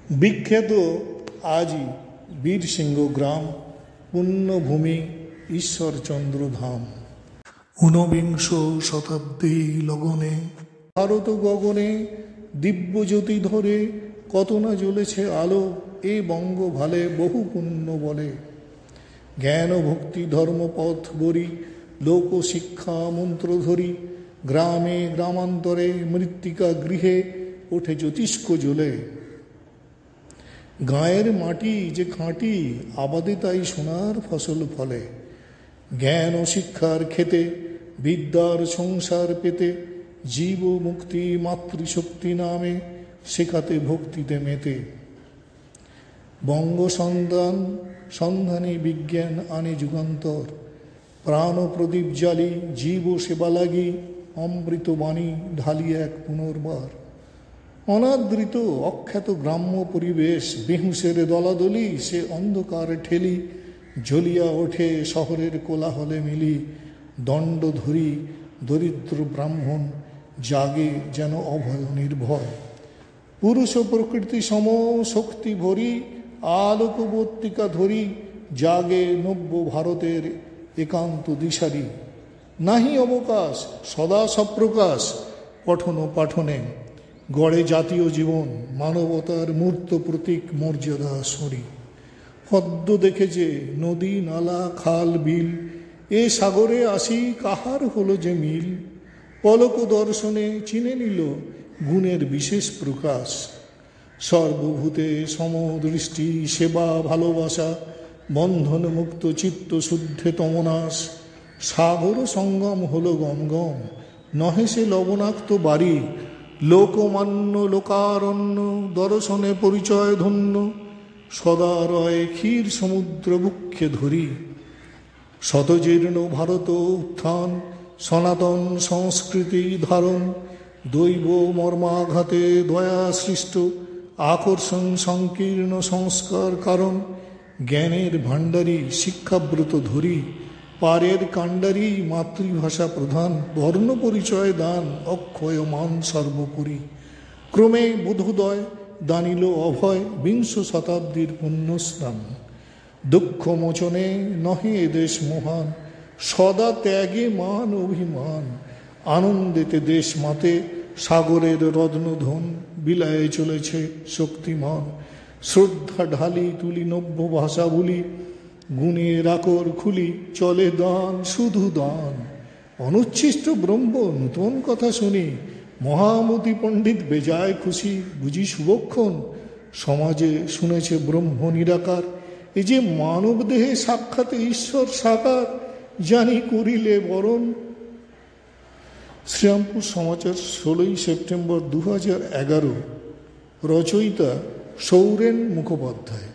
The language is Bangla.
বিখ্যাত আজই বীরসিংহ গ্রাম, পুণ্যভূমি ঈশ্বরচন্দ্র ধাম। ঊনবিংশ শতাব্দী লগনে ভারত গগনে দিব্যজ্যোতি ধরে কত না জ্বলেছে আলো, এ বঙ্গ ভালে বহু পুণ্য বলে। জ্ঞান ভক্তি ধর্মপথ বরি, লোক শিক্ষা মন্ত্র ধরি, গ্রামে গ্রামান্তরে মৃত্তিকা গৃহে ওঠে জ্যোতিষ্ক জ্বলে। গাঁয়ের মাটি যে খাঁটি, আবাদে তাই সোনার ফসল ফলে। জ্ঞান ও শিক্ষার খেতে, বিদ্যার সংসার পেতে, জীব মুক্তি মাতৃশক্তি নামে শেখাতে ভক্তিতে মেতে। বঙ্গ সন্ধানী বিজ্ঞান আনে যুগান্তর, প্রাণ প্রদীপ জালি জীব সেবা লাগি, অমৃত বাণী ঢালি এক পুনর্বার। অনাদৃত অখ্যাত গ্রাম্য পরিবেশ, বেহুশের দলাদলি সে অন্ধকার ঠেলি, জ্বলিয়া ওঠে শহরের কোলাহলে মিলি। দণ্ড ধরি দরিদ্র ব্রাহ্মণ, জাগে যেন অভয় নির্ভয়। পুরুষ প্রকৃতি সম শক্তি ভরি, আলোকবর্তিকা ধরি, জাগে নব্য ভারতের একান্ত দিশারি। নাহি অবকাশ সদা সপ্রকাশ, পঠন পাঠনে গড়ে জাতীয় জীবন, মানবতার মূর্ত প্রতীক মর্যাদা সরি। পদ্ম দেখেছে নদী নালা খাল বিল, এ সাগরে আসি কাহার হলো যে মিল। পলক দর্শনে চিনে নিল গুণের বিশেষ প্রকাশ। সর্বভূতে সমদৃষ্টি সেবা ভালোবাসা, বন্ধন মুক্ত চিত্ত শুদ্ধে তমনাশ। সাগর সঙ্গম হলো গম গম, নহে সে লবণাক্ত বাড়ি। লোকমান্য লোকারণ্য, দর্শনে পরিচয় ধন্য। সদা রয় ক্ষীর সমুদ্র বুক্ষে ধরি। শতজীর্ণ ভারত উত্থান, সনাতন সংস্কৃতি ধারণ। দৈব মর্মাঘাতে দয়া সৃষ্ট, আকর্ষণ সংকীর্ণ সংস্কার কারণ। জ্ঞানের ভাণ্ডারী শিক্ষাব্রত ধরি, পারের কাণ্ডারী মাতৃভাষা প্রধান। বর্ণ পরিচয় দান, অক্ষয় মান সর্বোপরি। ক্রমে বোধোদয় দানিল অভয়, বিংশ শতাব্দীর পুণ্যস্নান। দুঃখ মোচনে নহে এদেশ মহান, সদা ত্যাগে মান অভিমান। আনন্দেতে দেশ মাতে, সাগরের রত্নধন। বিলায়ে চলেছে শক্তিমান, শ্রদ্ধা ঢালি তুলি নব্য ভাষা বলি। গুণের আকর খুলি, চলে দান শুধু দান। অনুচ্ছিষ্ট ব্রহ্ম নূতন কথা শুনি, মহামতি পণ্ডিত বেজায় খুশি। বুঝি শুভক্ষণ সমাজে শুনেছে ব্রহ্ম নিরাকার। এই যে মানব দেহে সাক্ষাৎ ঈশ্বর সাকার, জানি করিলে বরণ। শ্রীরামপুর সমাচার 16ই সেপ্টেম্বর 2011। রচয়িতা সৌরেন মুখোপাধ্যায়।